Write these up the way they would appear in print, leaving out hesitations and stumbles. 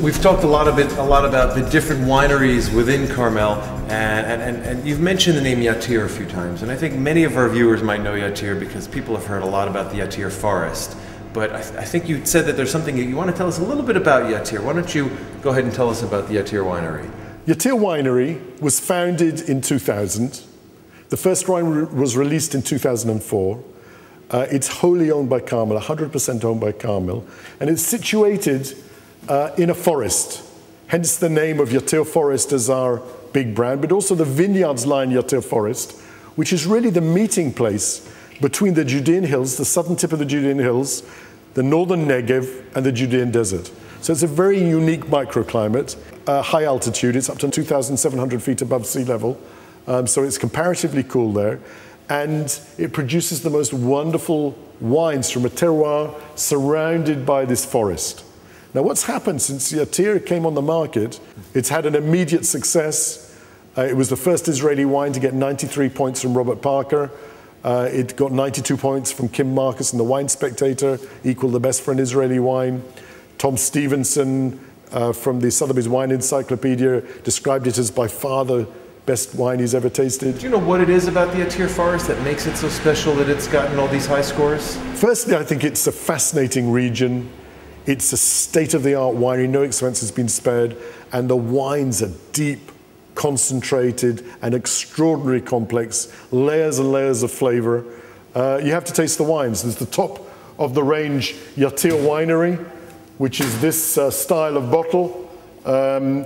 We've talked a lot about the different wineries within Carmel, and you've mentioned the name Yatir a few times, and I think many of our viewers might know Yatir because people have heard a lot about the Yatir forest. But I think you said that there's something you want to tell us a little bit about Yatir. Why don't you go ahead and tell us about the Yatir Winery? Yatir Winery was founded in 2000. The first wine was released in 2004. It's wholly owned by Carmel, 100% owned by Carmel, and it's situated in a forest, hence the name of Yatir Forest as our big brand, but also the vineyards line Yatir Forest, which is really the meeting place between the Judean hills, the southern tip of the Judean hills, the northern Negev, and the Judean desert. So it's a very unique microclimate, high altitude. It's up to 2,700 feet above sea level, so it's comparatively cool there. And it produces the most wonderful wines from a terroir surrounded by this forest. Now, what's happened since Yatir came on the market, it's had an immediate success. It was the first Israeli wine to get 93 points from Robert Parker. It got 92 points from Kim Marcus in the Wine Spectator, equal the best for an Israeli wine. Tom Stevenson from the Sotheby's Wine Encyclopedia described it as by far the best wine he's ever tasted. Do you know what it is about the Yatir Forest that makes it so special that it's gotten all these high scores? Firstly, I think it's a fascinating region. It's a state-of-the-art winery, no expense has been spared, and the wines are deep, concentrated, and extraordinarily complex, layers and layers of flavor. You have to taste the wines. There's the top of the range Yatir Winery, which is this style of bottle, and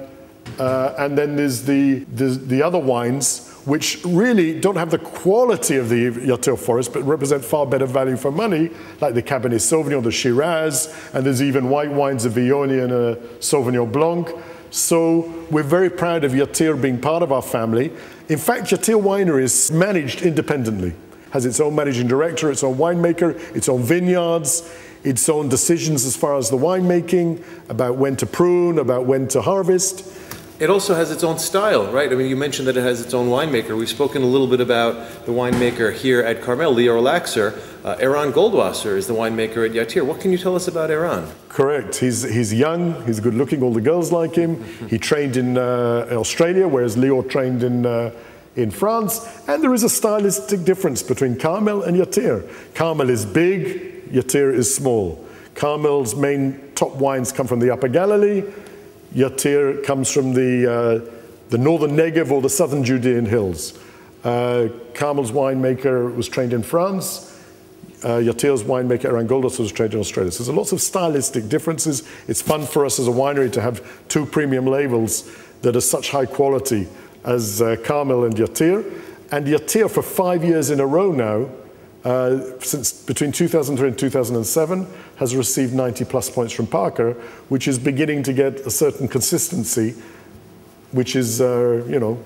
then there's the other wines, which really don't have the quality of the Yatir Forest, but represent far better value for money, like the Cabernet Sauvignon, the Shiraz, and there's even white wines, a Viognier and a Sauvignon Blanc. So we're very proud of Yatir being part of our family. In fact, Yatir Winery is managed independently, has its own managing director, its own winemaker, its own vineyards, its own decisions as far as the winemaking, about when to prune, about when to harvest. It also has its own style, right? I mean, you mentioned that it has its own winemaker. We've spoken a little bit about the winemaker here at Carmel, Leo Laxer. Eran Goldwasser is the winemaker at Yatir. What can you tell us about Eran? Correct. He's young, he's good looking, all the girls like him. He trained in Australia, whereas Leo trained in France. And there is a stylistic difference between Carmel and Yatir. Carmel is big, Yatir is small. Carmel's main top wines come from the Upper Galilee. Yatir comes from the northern Negev or the southern Judean hills. Carmel's winemaker was trained in France. Yatir's winemaker, Eran Goldwasser, was trained in Australia. So there's lots of stylistic differences. It's fun for us as a winery to have two premium labels that are such high quality as Carmel and Yatir. And Yatir, for 5 years in a row now, since between 2003 and 2007, has received 90 plus points from Parker, which is beginning to get a certain consistency, which is, you know.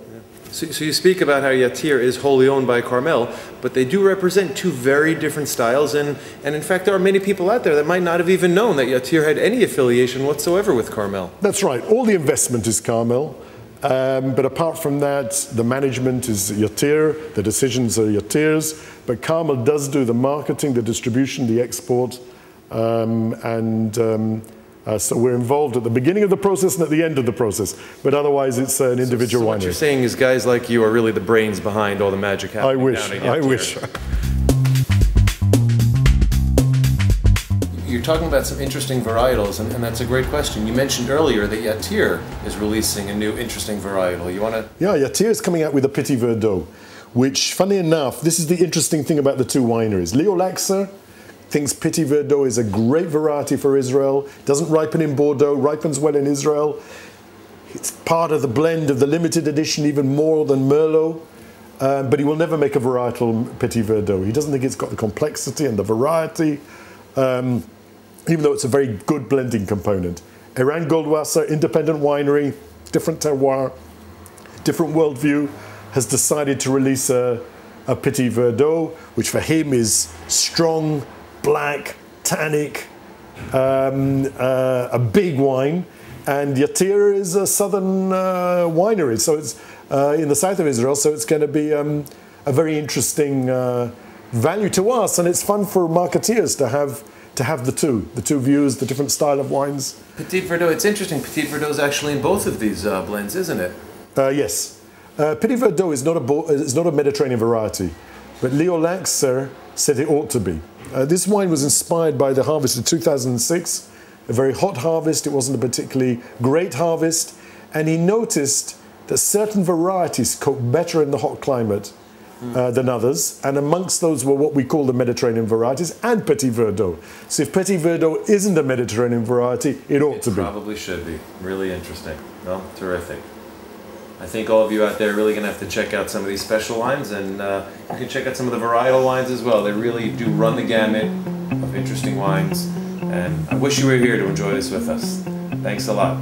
So you speak about how Yatir is wholly owned by Carmel, but they do represent two very different styles, and in fact there are many people out there that might not have even known that Yatir had any affiliation whatsoever with Carmel. That's right. All the investment is Carmel. But apart from that, the management is Yatir, the decisions are Yatir's, but Carmel does do the marketing, the distribution, the export, so we're involved at the beginning of the process and at the end of the process, but otherwise it's an individual winery. What you're saying is guys like you are really the brains behind all the magic happening down at Yatir. I wish. You're talking about some interesting varietals, and that's a great question. You mentioned earlier that Yatir is releasing a new interesting varietal. You want to? Yeah, Yatir is coming out with a Petit Verdot, which, funny enough, this is the interesting thing about the two wineries. Leo Laxer thinks Petit Verdot is a great variety for Israel. Doesn't ripen in Bordeaux, ripens well in Israel. It's part of the blend of the limited edition, even more than Merlot. But he will never make a varietal Petit Verdot. He doesn't think it's got the complexity and the variety. Even though it's a very good blending component. Eran Goldwasser, independent winery, different terroir, different worldview, has decided to release a Petit Verdot, which for him is strong, black, tannic, a big wine, and Yatir is a southern winery, so it's in the south of Israel, so it's going to be a very interesting value to us, and it's fun for marketeers to have the two views, the different style of wines. Petit Verdot, it's interesting. Petit Verdot is actually in both of these blends, isn't it? Yes. Petit Verdot is not a Mediterranean variety, but Leo Laxer said it ought to be. This wine was inspired by the harvest of 2006, a very hot harvest. It wasn't a particularly great harvest, and he noticed that certain varieties cope better in the hot climate than others, and amongst those were what we call the Mediterranean varieties and Petit Verdot. So if Petit Verdot isn't a Mediterranean variety, it ought to be. Probably should be. Really interesting. Well, terrific. I think all of you out there are really going to have to check out some of these special wines, and you can check out some of the varietal wines as well. They really do run the gamut of interesting wines, and I wish you were here to enjoy this with us. Thanks a lot.